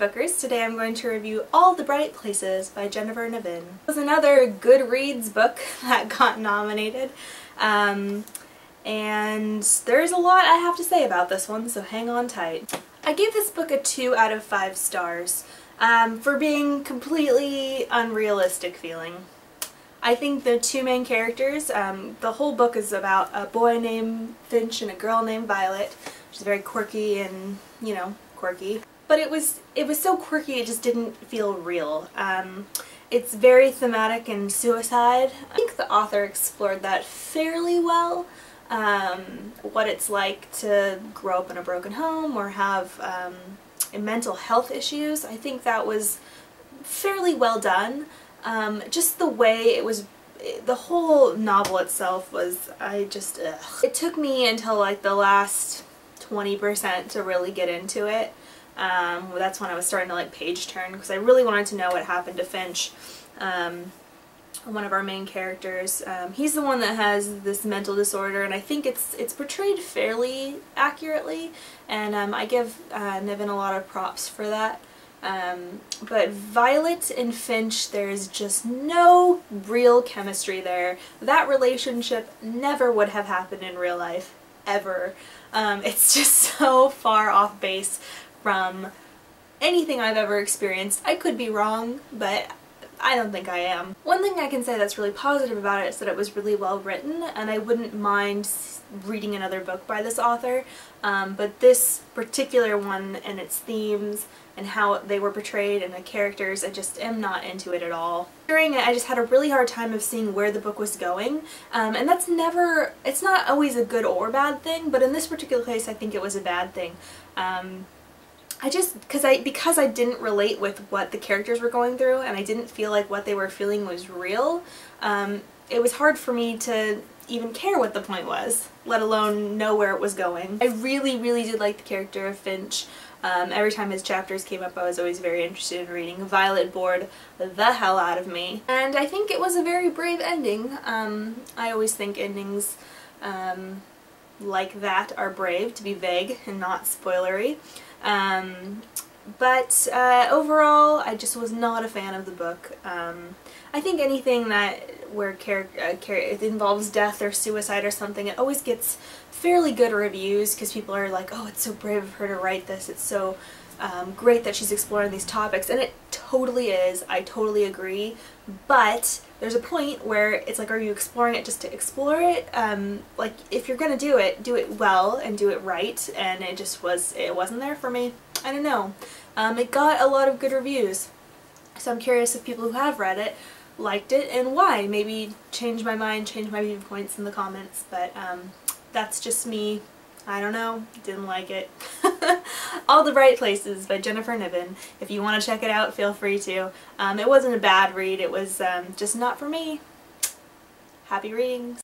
Bookers. Today I'm going to review All the Bright Places by Jennifer Niven. It was another Goodreads book that got nominated, and there's a lot I have to say about this one, so hang on tight. I gave this book a 2 out of 5 stars for being completely unrealistic feeling. I think the two main characters, the whole book is about a boy named Finch and a girl named Violet, which is very quirky and, you know, quirky. But it was so quirky it just didn't feel real. It's very thematic and suicide. I think the author explored that fairly well. What it's like to grow up in a broken home or have mental health issues. I think that was fairly well done. Just the way it was, the whole novel itself was, It took me until like the last 20% to really get into it. That's when I was starting to like page turn because I really wanted to know what happened to Finch, one of our main characters. He's the one that has this mental disorder, and I think it's portrayed fairly accurately, and I give Niven a lot of props for that. But Violet and Finch, there's just no real chemistry there. That relationship never would have happened in real life, ever. It's just so far off base from anything I've ever experienced. I could be wrong, but I don't think I am. One thing I can say that's really positive about it is that it was really well written, and I wouldn't mind reading another book by this author, but this particular one and its themes and how they were portrayed and the characters, I just am not into it at all. During it, I just had a really hard time of seeing where the book was going, and that's never, it's not always a good or bad thing, but in this particular case I think it was a bad thing. Because I didn't relate with what the characters were going through, and I didn't feel like what they were feeling was real, it was hard for me to even care what the point was, let alone know where it was going. I really, really did like the character of Finch. Every time his chapters came up I was always very interested in reading. Violet bored the hell out of me. And I think it was a very brave ending. I always think endings like that are brave, to be vague and not spoilery. But overall I just was not a fan of the book. I think anything where it involves death or suicide or something, it always gets fairly good reviews because people are like, oh, it's so brave of her to write this, it's so great that she's exploring these topics, and it totally is, I totally agree, but there's a point where it's like, are you exploring it just to explore it? Like, if you're gonna do it well and do it right, and it wasn't there for me. I don't know. It got a lot of good reviews, so I'm curious if people who have read it liked it and why. Maybe change my mind, change my viewpoints in the comments, but that's just me. I don't know, didn't like it. All the Bright Places by Jennifer Niven. If you want to check it out, feel free to. It wasn't a bad read, it was just not for me. Happy readings.